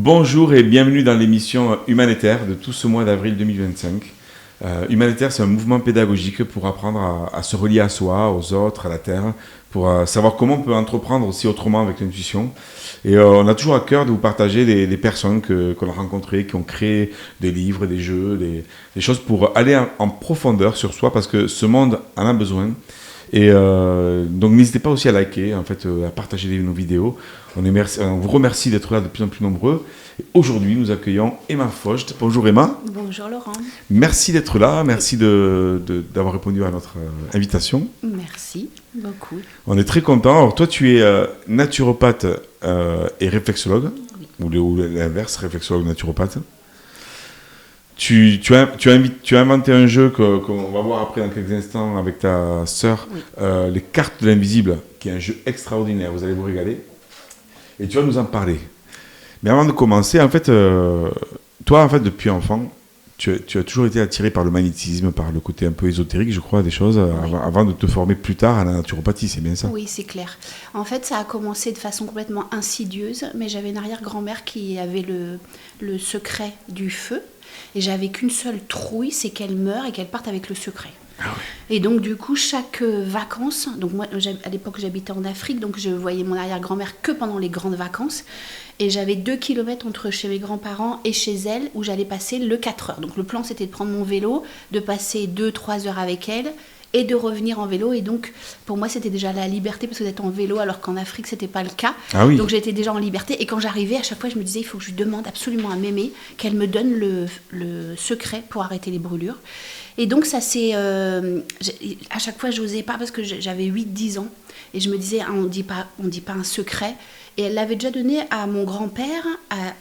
Bonjour et bienvenue dans l'émission Humanitaire de tout ce mois d'avril 2025. Humanitaire, c'est un mouvement pédagogique pour apprendre à se relier à soi, aux autres, à la terre, pour savoir comment on peut entreprendre aussi autrement avec l'intuition. Et on a toujours à cœur de vous partager des personnes qu'on a rencontrées, qui ont créé des livres, des jeux, des choses pour aller en profondeur sur soi, parce que ce monde en a besoin. Et donc n'hésitez pas aussi à liker, en fait, à partager nos vidéos. On vous remercie d'être là de plus en plus nombreux. Et aujourd'hui, nous accueillons Emma Vogt. Bonjour Emma. Bonjour Laurent. Merci d'être là, merci d'avoir répondu à notre invitation. Merci beaucoup. On est très contents. Alors toi, tu es naturopathe et réflexologue, oui. ou l'inverse, réflexologue naturopathe. Tu as inventé un jeu qu'on va voir après dans quelques instants avec ta sœur, oui. Les cartes de l'invisible, qui est un jeu extraordinaire, vous allez vous régaler. Et tu vas nous en parler. Mais avant de commencer, en fait, toi, en fait, depuis enfant, tu as toujours été attiré par le magnétisme, par le côté un peu ésotérique, je crois, des choses, oui. avant de te former plus tard à la naturopathie, c'est bien ça? Oui, c'est clair. En fait, ça a commencé de façon complètement insidieuse, mais j'avais une arrière-grand-mère qui avait le secret du feu. Et j'avais qu'une seule trouille, c'est qu'elle meure et qu'elle parte avec le secret. Ah ouais. Et donc du coup, chaque vacances, donc moi à l'époque j'habitais en Afrique, donc je voyais mon arrière-grand-mère que pendant les grandes vacances. Et j'avais 2 kilomètres entre chez mes grands-parents et chez elle, où j'allais passer le 4 heures. Donc le plan c'était de prendre mon vélo, de passer 2-3 heures avec elle, et de revenir en vélo. Et donc, pour moi, c'était déjà la liberté, parce que d'être en vélo, alors qu'en Afrique, c'était pas le cas. Ah oui. Donc, j'étais déjà en liberté. Et quand j'arrivais, à chaque fois, je me disais, il faut que je lui demande absolument à Mémé qu'elle me donne le secret pour arrêter les brûlures. Et donc, ça c'est... à chaque fois, je n'osais pas, parce que j'avais 8-10 ans. Et je me disais, on dit pas un secret. Et elle l'avait déjà donné à mon grand-père, à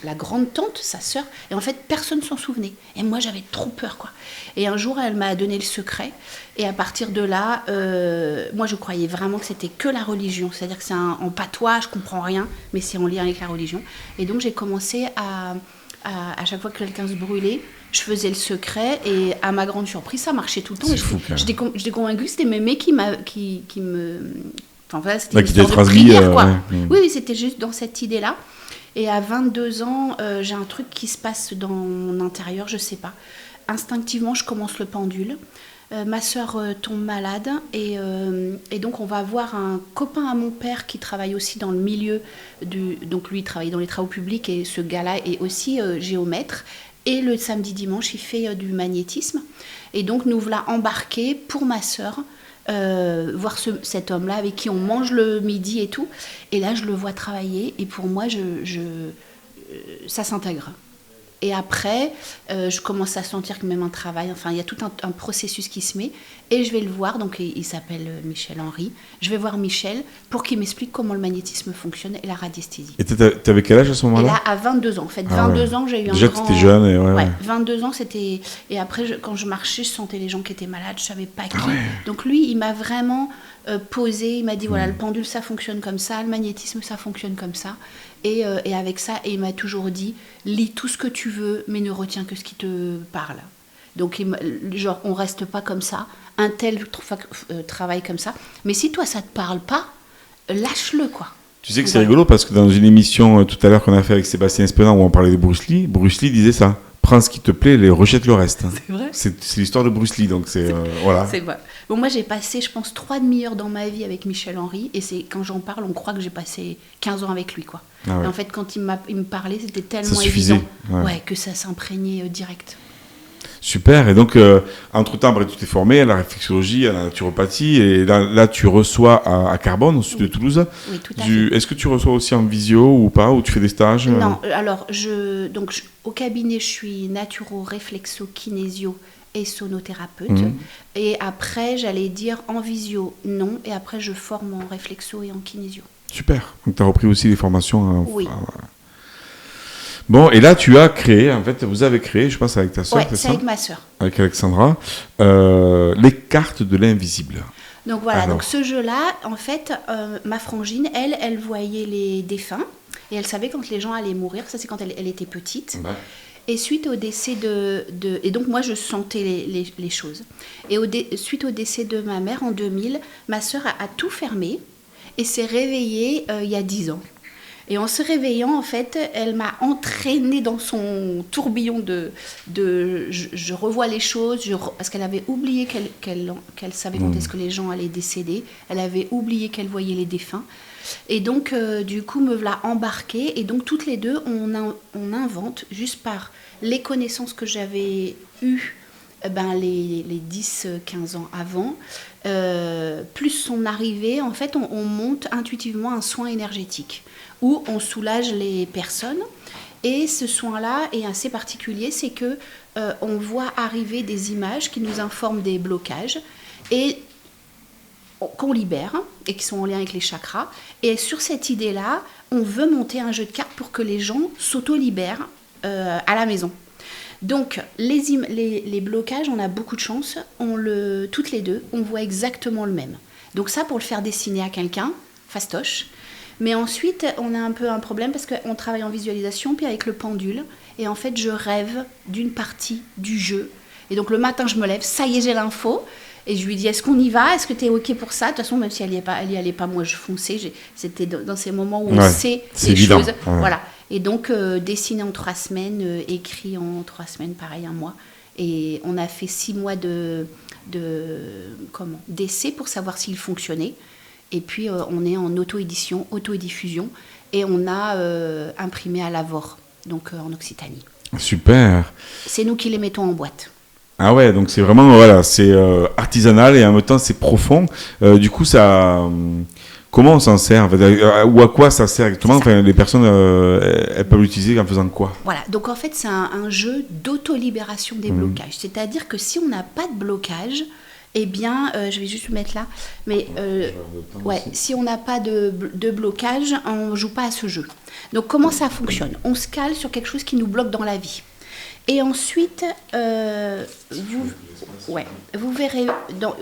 la grande-tante, sa sœur. Et en fait, personne ne s'en souvenait. Et moi, j'avais trop peur, quoi. Et un jour, elle m'a donné le secret. Et à partir de là, moi, je croyais vraiment que c'était que la religion. C'est-à-dire que c'est en patois, je ne comprends rien, mais c'est en lien avec la religion. Et donc, j'ai commencé à chaque fois que quelqu'un se brûlait, je faisais le secret. Et à ma grande surprise, ça marchait tout le temps. J'étais convaincue que c'était Mémé qui me... Enfin, voilà, c'était une sorte de prière, quoi. Oui, c'était juste dans cette idée-là. Et à 22 ans, j'ai un truc qui se passe dans mon intérieur, je sais pas. Instinctivement, je commence le pendule. Ma sœur tombe malade et donc on va voir un copain à mon père qui travaille aussi dans le milieu donc lui il travaille dans les travaux publics et ce gars-là est aussi géomètre. Et le samedi dimanche, il fait du magnétisme. Et donc nous voilà embarqués pour ma sœur. Voir cet homme-là avec qui on mange le midi et tout. Et là, je le vois travailler et pour moi, ça s'intègre. Et après, je commence à sentir que même un travail, enfin, il y a tout un processus qui se met. Et je vais le voir, donc il s'appelle Michel Henry. Je vais voir Michel pour qu'il m'explique comment le magnétisme fonctionne et la radiesthésie. Et t'avais quel âge à ce moment-là? Et là, à 22 ans. En fait, 22 ans, j'ai eu déjà un grand... Déjà, t'étais jeune. Et ouais. 22 ans, c'était... Et après, quand je marchais, je sentais les gens qui étaient malades, je ne savais pas qui. Ah ouais. Donc lui, il m'a vraiment posé, il m'a dit, voilà, le pendule, ça fonctionne comme ça, le magnétisme, ça fonctionne comme ça. Et avec ça, et il m'a toujours dit, lis tout ce que tu veux, mais ne retiens que ce qui te parle. Donc, genre, on reste pas comme ça, un tel travaille comme ça. Mais si toi, ça te parle pas, lâche-le, quoi. Tu sais que c'est rigolo, parce que dans une émission tout à l'heure qu'on a fait avec Sébastien Espenard, où on parlait de Bruce Lee disait ça. Prends ce qui te plaît, rejette le reste. C'est vrai. C'est l'histoire de Bruce Lee, donc voilà. C'est vrai. Bon, moi, j'ai passé, je pense, 3 demi-heures dans ma vie avec Michel Henry, et quand j'en parle, on croit que j'ai passé 15 ans avec lui, quoi. Ah ouais. Et en fait, quand il me parlait, c'était tellement évident que ça s'imprégnait direct. Super, et donc, entre-temps, tu t'es formé à la réflexologie, à la naturopathie, et là, tu reçois à Carbone, au sud de Toulouse. Oui, tout à fait. Est-ce que tu reçois aussi en visio ou pas, ou tu fais des stages? Non, alors, au cabinet, je suis naturo-réflexo-kinésio et sonothérapeute. Et après, j'allais dire en visio, non, et après, je forme en réflexo et en kinésio. Super, donc tu as repris aussi les formations. Oui. Bon, et là, tu as créé, en fait, vous avez créé, je pense, avec ta sœur, c'est avec ma sœur. Avec Alexandra, les cartes de l'invisible. Donc voilà, donc ce jeu-là, en fait, ma frangine, elle voyait les défunts, et elle savait quand les gens allaient mourir, ça c'est quand elle était petite. Ouais. Et suite au décès et donc moi je sentais les choses. Et suite au décès de ma mère en 2000, ma sœur a tout fermé et s'est réveillée il y a 10 ans. Et en se réveillant, en fait, elle m'a entraînée dans son tourbillon je revois les choses, parce qu'elle avait oublié qu'elle savait quand est-ce que les gens allaient décéder. Elle avait oublié qu'elle voyait les défunts. Et donc, du coup, me voilà embarquée. Et donc, toutes les deux, on invente, juste par les connaissances que j'avais eues les 10-15 ans avant, plus son arrivée, en fait, on monte intuitivement un soin énergétique où on soulage les personnes. Et ce soin-là est assez particulier, c'est que on voit arriver des images qui nous informent des blocages et qu'on libère et qui sont en lien avec les chakras. Et sur cette idée-là, on veut monter un jeu de cartes pour que les gens s'auto-libèrent à la maison. Donc, les blocages, on a beaucoup de chance. Toutes les deux, on voit exactement le même. Donc ça, pour le faire dessiner à quelqu'un, fastoche. Mais ensuite, on a un peu un problème parce qu'on travaille en visualisation, puis avec le pendule. Et en fait, je rêve d'une partie du jeu. Et donc, le matin, je me lève, ça y est, j'ai l'info. Et je lui dis, est-ce qu'on y va? Est-ce que tu es OK pour ça? De toute façon, même si elle y allait pas, moi, je fonçais. C'était dans ces moments où on sait les évident. choses. Ouais. Voilà. Et donc, dessiné en 3 semaines, écrit en 3 semaines, pareil, 1 mois. Et on a fait 6 mois d'essai pour savoir s'il fonctionnait. Et puis, on est en auto-édition, auto-diffusion. Et on a imprimé à Lavore, donc en Occitanie. Super. C'est nous qui les mettons en boîte. Ah ouais, donc c'est vraiment, voilà, c'est artisanal et en même temps c'est profond. Du coup, ça... comment on s'en sert ou à quoi ça sert exactement? Enfin, les personnes, elles peuvent l'utiliser en faisant quoi? Voilà, donc en fait c'est un jeu d'auto-libération des blocages. C'est-à-dire que si on n'a pas de blocage, eh bien, je vais juste le mettre là, mais si on n'a pas de blocage, on ne joue pas à ce jeu. Donc comment ça fonctionne? On se cale sur quelque chose qui nous bloque dans la vie. Et ensuite, vous verrez,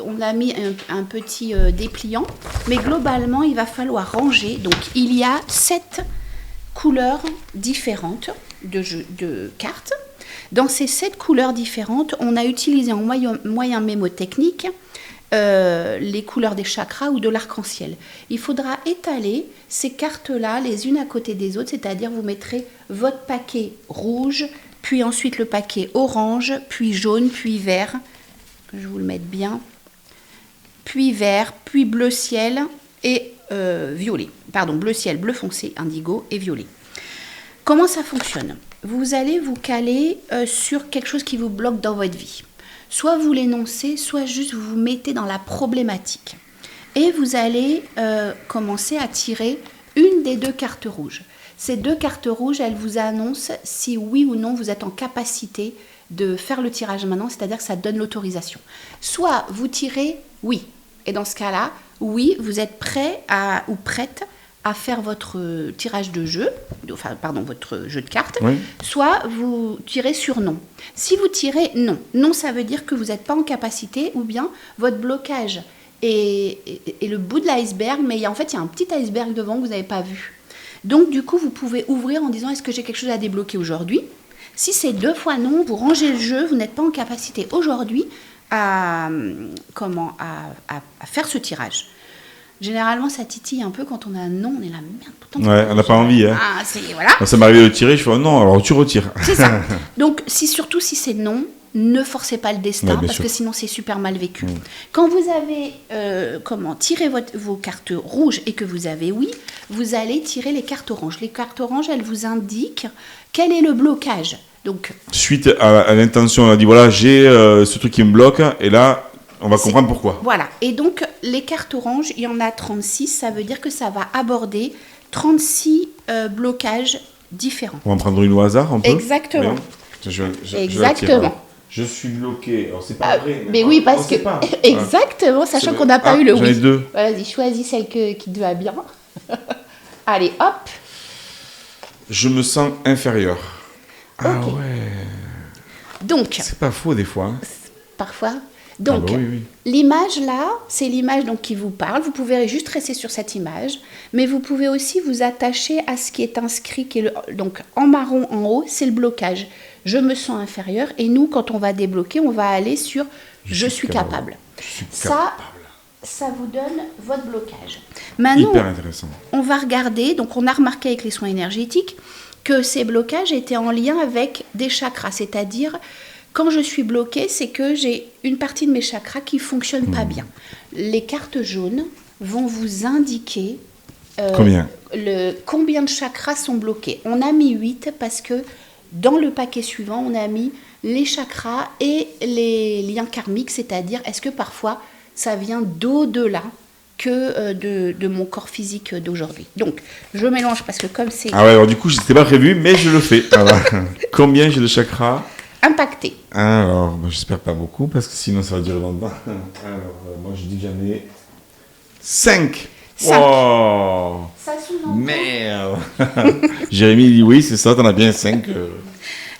on a mis un petit dépliant, mais globalement, il va falloir ranger. Donc, il y a 7 couleurs différentes de cartes. Dans ces 7 couleurs différentes, on a utilisé en moyen mémotechnique les couleurs des chakras ou de l'arc-en-ciel. Il faudra étaler ces cartes-là les unes à côté des autres, c'est-à-dire vous mettrez votre paquet rouge, puis ensuite le paquet orange, puis jaune, puis vert, que je vous le mette bien, puis vert, puis bleu ciel et violet. Pardon, bleu ciel, bleu foncé, indigo et violet. Comment ça fonctionne? Vous allez vous caler sur quelque chose qui vous bloque dans votre vie. Soit vous l'énoncez, soit juste vous vous mettez dans la problématique. Et vous allez commencer à tirer une des 2 cartes rouges. Ces 2 cartes rouges, elles vous annoncent si oui ou non vous êtes en capacité de faire le tirage maintenant, c'est-à-dire que ça donne l'autorisation. Soit vous tirez oui, et dans ce cas-là, oui, vous êtes prêt ou prête à faire votre tirage de jeu, votre jeu de cartes, oui. Soit vous tirez sur non. Si vous tirez non, non ça veut dire que vous n'êtes pas en capacité ou bien votre blocage est le bout de l'iceberg, mais en fait il y a un petit iceberg devant que vous n'avez pas vu. Donc, du coup, vous pouvez ouvrir en disant « Est-ce que j'ai quelque chose à débloquer aujourd'hui ?» Si c'est 2 fois non, vous rangez le jeu, vous n'êtes pas en capacité aujourd'hui à faire ce tirage. Généralement, ça titille un peu quand on a un non, on est là, merde, pourtant... Ouais, on n'a pas envie, hein. Voilà. Quand ça m'arrive de tirer, je fais non, alors tu retires. C'est ça. Donc, surtout si c'est non, ne forcez pas le destin, parce que sinon c'est super mal vécu. Quand vous avez tiré vos cartes rouges et que vous avez oui, vous allez tirer les cartes oranges. Les cartes oranges, elles vous indiquent quel est le blocage. Donc, suite à l'intention, on a dit voilà, j'ai ce truc qui me bloque, et là, on va comprendre pourquoi. Voilà. Et donc, les cartes oranges, il y en a 36, ça veut dire que ça va aborder 36 blocages différents. On va en prendre une au hasard, un peu. Exactement. Exactement. Je suis bloqué. Alors, c'est pas vrai. Mais oui, parce que... Exactement, sachant qu'on n'a pas eu le oui. J'en ai 2. Vas-y, choisis celle qui te va bien. Allez, hop. Je me sens inférieur. Okay. Ah ouais. Donc... C'est pas faux, des fois. Hein. Parfois. Donc, oui. L'image là, c'est l'image donc, qui vous parle. Vous pouvez juste rester sur cette image, mais vous pouvez aussi vous attacher à ce qui est inscrit, qui est donc en marron en haut, c'est le blocage. Je me sens inférieur. Et nous, quand on va débloquer, on va aller sur je suis capable. Ça vous donne votre blocage. Maintenant, Hyper intéressant. on va regarder, donc on a remarqué avec les soins énergétiques que ces blocages étaient en lien avec des chakras, c'est-à-dire quand je suis bloquée, c'est que j'ai une partie de mes chakras qui ne fonctionne pas bien. Les cartes jaunes vont vous indiquer combien de chakras sont bloqués. On a mis 8 parce que dans le paquet suivant, on a mis les chakras et les liens karmiques, c'est-à-dire est-ce que parfois ça vient d'au-delà que de mon corps physique d'aujourd'hui. Donc, je mélange parce que comme c'est... Ah ouais, alors du coup, je n'étais pas prévu, mais je le fais. Alors, combien j'ai de chakras? Impacté. Alors, j'espère pas beaucoup, parce que sinon ça va durer longtemps. Alors, moi je dis que j'en ai 5. 5. Wow. Ça sous-entend... Merde. Jérémy dit oui, c'est ça, t'en as bien 5.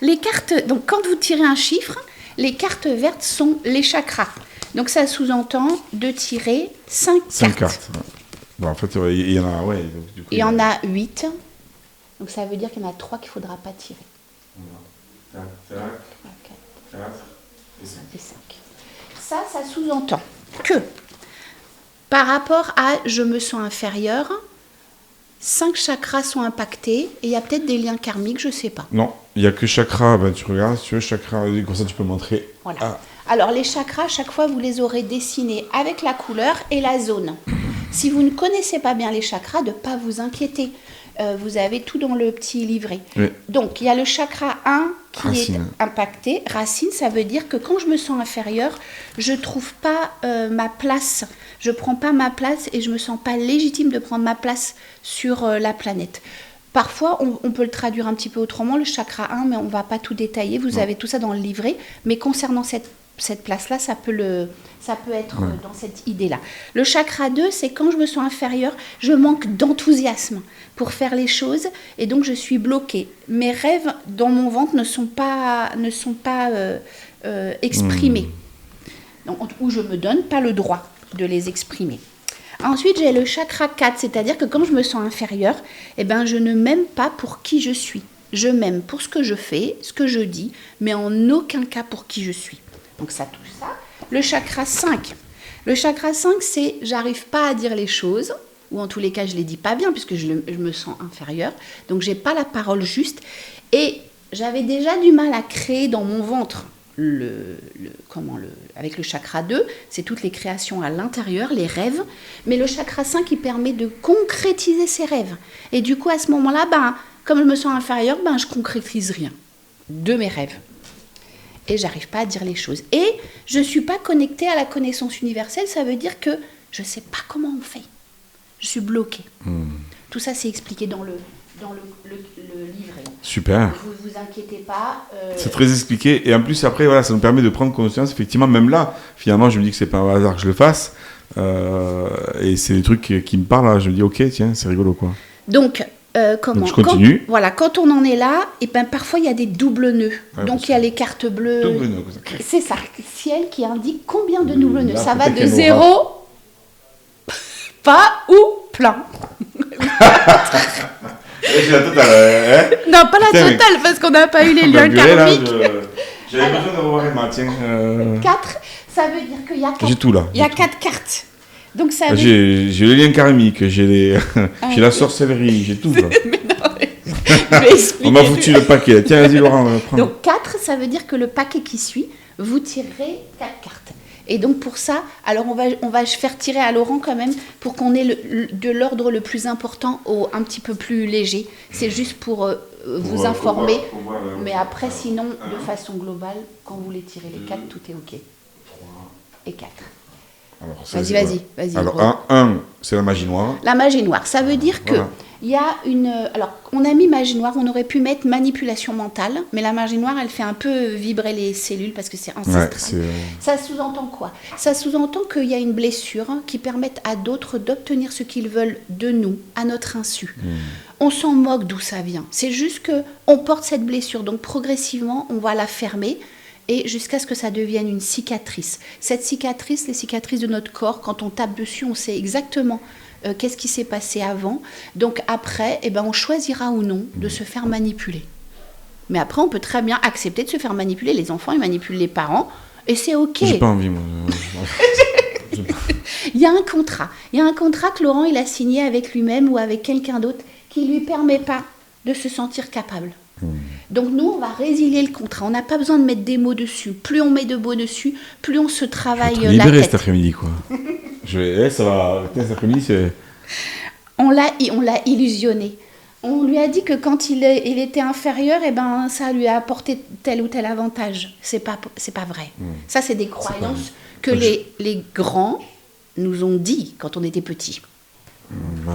Les cartes... Donc, quand vous tirez un chiffre, les cartes vertes sont les chakras. Donc, ça sous-entend de tirer 5 cartes. Ouais. Bon, en fait, il y en a... Ouais, donc, du coup, il y en a 8. Donc, ça veut dire qu'il y en a 3 qu'il ne faudra pas tirer. 4 et 5. Ça sous-entend que par rapport à je me sens inférieur, 5 chakras sont impactés et il y a peut-être des liens karmiques, je ne sais pas. Non, il n'y a que chakra. Ben, tu regardes, si tu veux, chakra, comme ça tu peux montrer. Voilà. Ah. Alors les chakras, chaque fois vous les aurez dessinés avec la couleur et la zone. Si vous ne connaissez pas bien les chakras, de ne pas vous inquiéter. Vous avez tout dans le petit livret. Oui. Donc, il y a le chakra 1 qui Racine. est impacté. Racine, ça veut dire que quand je me sens inférieure, je ne trouve pas ma place. Je ne prends pas ma place et je ne me sens pas légitime de prendre ma place sur la planète. Parfois, on peut le traduire un petit peu autrement, le chakra 1, mais on ne va pas tout détailler. Vous avez tout ça dans le livret. Mais concernant cette place-là, ça peut être dans cette idée-là. Le chakra 2, c'est quand je me sens inférieure, je manque d'enthousiasme pour faire les choses et donc je suis bloquée. Mes rêves dans mon ventre ne sont pas exprimés. Donc, ou je ne me donne pas le droit de les exprimer. Ensuite, j'ai le chakra 4, c'est-à-dire que quand je me sens inférieure, eh ben, je ne m'aime pas pour qui je suis. Je m'aime pour ce que je fais, ce que je dis, mais en aucun cas pour qui je suis. Donc ça touche ça. Le chakra 5. Le chakra 5, c'est j'arrive pas à dire les choses, ou en tous les cas je les dis pas bien puisque je me sens inférieure, donc j'ai pas la parole juste. Et j'avais déjà du mal à créer dans mon ventre avec le chakra 2, c'est toutes les créations à l'intérieur, les rêves, mais le chakra 5 il permet de concrétiser ses rêves. Et du coup à ce moment-là, comme je me sens inférieure, je concrétise rien de mes rêves. Et j'arrive pas à dire les choses. Et je suis pas connectée à la connaissance universelle, ça veut dire que je sais pas comment on fait. Je suis bloquée. Tout ça, c'est expliqué dans le livret. Super. Vous vous inquiétez pas. C'est très expliqué. Et en plus, après, voilà, ça nous permet de prendre conscience. Effectivement, même là, finalement, je me dis que c'est pas un hasard que je le fasse. Et c'est des trucs qui me parlent. Là. Je me dis, ok, tiens, c'est rigolo, quoi. Donc, Donc je continue. Quand on en est là, et parfois il y a des doubles nœuds. Ouais, donc il y a les cartes bleues. Double nœud, c'est ça, ciel qui indique combien de doubles nœuds. Là, Ça va de peut-être 0, pas ou plein. J'ai la totale, Non, pas la totale, parce qu'on n'a pas eu les liens karmiques. J'avais besoin de revoir Emma, tiens. 4, ça veut dire qu'il y a 4. J'ai tout là. Il y a 4 cartes. Donc ça veut... J'ai les liens karmiques, j'ai la sorcellerie, j'ai tout. Là. Mais non, on m'a foutu le paquet. Tiens, vas-y Laurent, prends. Donc 4, ça veut dire que le paquet qui suit, vous tirerez 4 cartes. Et donc pour ça, alors on va faire tirer à Laurent quand même pour qu'on ait de l'ordre le plus important au un petit peu plus léger. C'est juste pour vous informer. Mais après, sinon, de façon globale, quand vous les tirez les 4, tout est OK. 3 et 4. Vas-y. Alors, 1, c'est la magie noire. La magie noire, ça veut dire que il y a une... Alors, on a mis magie noire, on aurait pu mettre manipulation mentale, mais la magie noire, elle fait un peu vibrer les cellules parce que c'est ancestral. Ça sous-entend quoi? Ça sous-entend qu'il y a une blessure qui permette à d'autres d'obtenir ce qu'ils veulent de nous, à notre insu. On s'en moque d'où ça vient. C'est juste qu'on porte cette blessure, donc progressivement, on va la fermer et jusqu'à ce que ça devienne une cicatrice. Cette cicatrice, les cicatrices de notre corps, quand on tape dessus, on sait exactement qu'est-ce qui s'est passé avant. Donc après, on choisira ou non de se faire manipuler. Mais après, on peut très bien accepter de se faire manipuler. Les enfants, ils manipulent les parents et c'est OK. J'ai pas envie, moi. Il y a un contrat. Il y a un contrat que Laurent il a signé avec lui-même ou avec quelqu'un d'autre qui ne lui permet pas de se sentir capable. Donc nous, on va résilier le contrat. On n'a pas besoin de mettre des mots dessus. Plus on met de mots dessus, plus on se travaille la libéré tête. cet après-midi, quoi. Ça va. Cet après-midi, c'est... On l'a illusionné. On lui a dit que quand il était inférieur, eh ben, ça lui a apporté tel ou tel avantage. C'est pas vrai. Ça, c'est des croyances que les grands nous ont dit quand on était petits.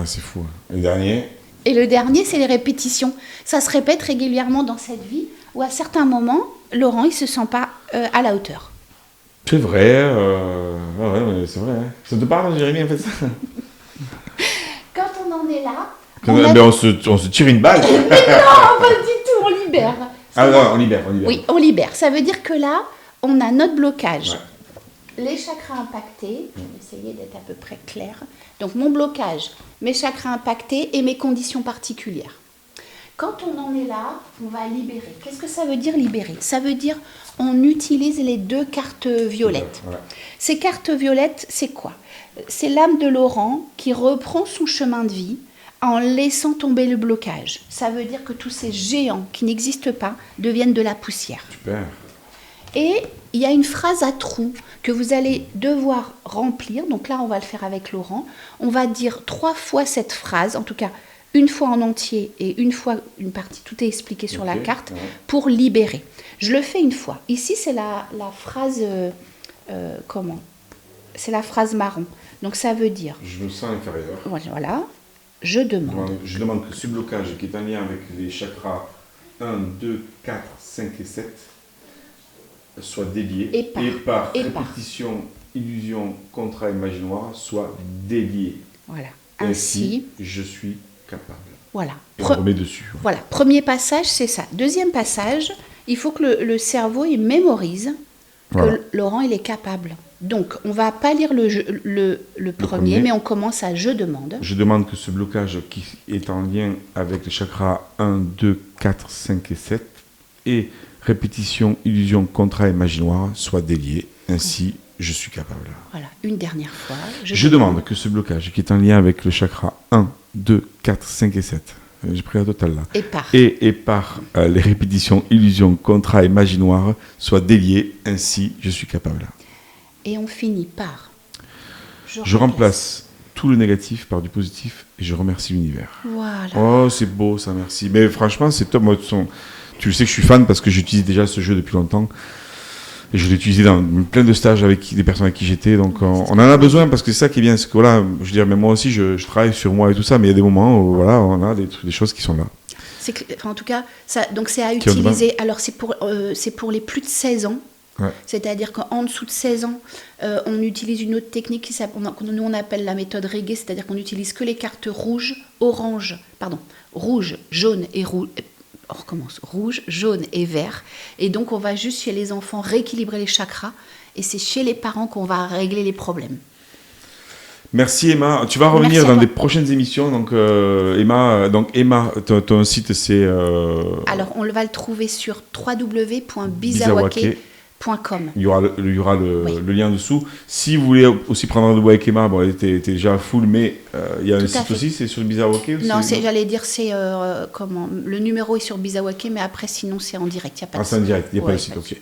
C'est fou. Le dernier. Et le dernier, c'est les répétitions. Ça se répète régulièrement dans cette vie où à certains moments, Laurent, il ne se sent pas à la hauteur. C'est vrai. Ouais, c'est vrai. Ça te parle, Jérémy, en fait ça? Quand on en est là... On se tire une balle. Mais non, pas du tout, on libère. Non, on libère. Oui, on libère. Ça veut dire que là, on a notre blocage. Ouais. Les chakras impactés, je vais essayer d'être à peu près clair. Donc mon blocage, mes chakras impactés et mes conditions particulières. Quand on en est là, on va libérer. Qu'est-ce que ça veut dire libérer? Ça veut dire on utilise les 2 cartes violettes. Ouais. Ces cartes violettes, c'est quoi? C'est l'âme de Laurent qui reprend son chemin de vie en laissant tomber le blocage. Ça veut dire que tous ces géants qui n'existent pas deviennent de la poussière. Super. Et il y a une phrase à trous que vous allez devoir remplir. Donc là, on va le faire avec Laurent. On va dire 3 fois cette phrase, en tout cas une fois en entier et une fois une partie. Tout est expliqué sur la carte pour libérer. Je le fais une fois. Ici, c'est la phrase... C'est la phrase marron. Donc ça veut dire... Je me sens inférieur. Voilà. Je demande que ce blocage qui est en lien avec les chakras 1, 2, 4, 5 et 7 soit délié et par répétition, illusion, contrat et magie noire soit délié. Voilà. Ainsi, je suis capable. Voilà. Et on remet dessus. Voilà. Premier passage, c'est ça. Deuxième passage, il faut que le cerveau il mémorise que Laurent il est capable. Donc, on ne va pas lire le premier, mais on commence à « je demande ». Je demande que ce blocage qui est en lien avec les chakras 1, 2, 4, 5 et 7 et répétition, illusion, contrat et magie noire soit délié. Ainsi, je suis capable. Voilà, une dernière fois. Je demande que ce blocage qui est en lien avec le chakra 1, 2, 4, 5 et 7, j'ai pris la totale là, et par les répétitions, illusion, contrat et magie noire soit délié. Ainsi, je suis capable. Et on finit par... Je remplace tout le négatif par du positif et je remercie l'univers. Voilà. Oh, c'est beau ça, merci. Mais franchement, c'est top. Moi, tu le sais que je suis fan parce que j'utilise déjà ce jeu depuis longtemps. Et je l'ai utilisé dans plein de stages avec des personnes avec qui j'étais. Donc, on en a besoin parce que c'est ça qui est bien. C'est que voilà, je veux dire, même moi aussi, je travaille sur moi et tout ça, mais il y a des moments où voilà, on a des choses qui sont là. En tout cas, donc c'est à utiliser. Alors, c'est pour les plus de 16 ans. Ouais. C'est-à-dire qu'en dessous de 16 ans, on utilise une autre technique que nous on appelle la méthode Reggae, c'est-à-dire qu'on n'utilise que les cartes rouge, jaune et rouge. On recommence, rouge, jaune et vert. Et donc on va juste chez les enfants rééquilibrer les chakras et c'est chez les parents qu'on va régler les problèmes. Merci Emma. Tu vas revenir dans des prochaines émissions. Donc Emma, ton site c'est... Alors on va le trouver sur www.bizawake.com. Il y aura le lien dessous. Si vous voulez aussi prendre rendez-vous avec Emma, bon, elle était déjà full, mais il y a un site aussi, c'est sur Bizawake aussi. Non, j'allais dire, c'est le numéro est sur Bizawake, mais après, sinon, c'est en direct. Il n'y a pas de site. C'est en direct, il n'y a pas de site, ok.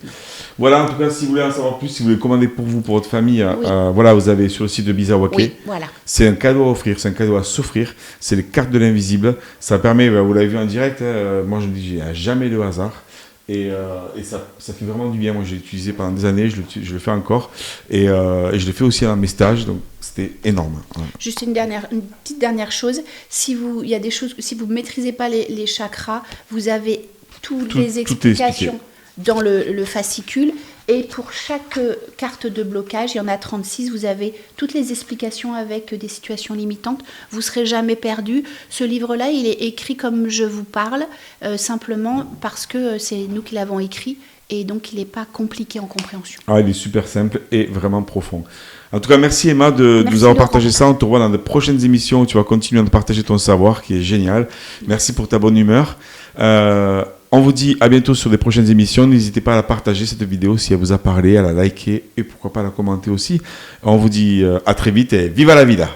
Voilà, en tout cas, si vous voulez en savoir plus, si vous voulez commander pour vous, pour votre famille, voilà, vous avez sur le site de Bizawake. Oui, voilà. C'est un cadeau à offrir, c'est un cadeau à s'offrir. C'est les cartes de l'invisible. Ça permet, vous l'avez vu en direct, moi je me dis, il n'y a jamais de hasard. Et ça fait vraiment du bien. Moi, j'ai utilisé pendant des années, je le fais encore. Et je le fais aussi dans mes stages, donc c'était énorme. Ouais. Juste une petite dernière chose. Si vous ne maîtrisez pas les chakras, vous avez toutes les explications dans le fascicule. Et pour chaque carte de blocage, il y en a 36, vous avez toutes les explications avec des situations limitantes. Vous ne serez jamais perdu. Ce livre-là, il est écrit comme je vous parle, simplement parce que c'est nous qui l'avons écrit. Et donc, il n'est pas compliqué en compréhension. Ah, il est super simple et vraiment profond. En tout cas, merci Emma de nous avoir partagé ça. On te revoit dans de prochaines émissions où tu vas continuer à partager ton savoir qui est génial. Merci pour ta bonne humeur. On vous dit à bientôt sur des prochaines émissions. N'hésitez pas à la partager cette vidéo si elle vous a parlé, à la liker et pourquoi pas à la commenter aussi. On vous dit à très vite et viva la vida!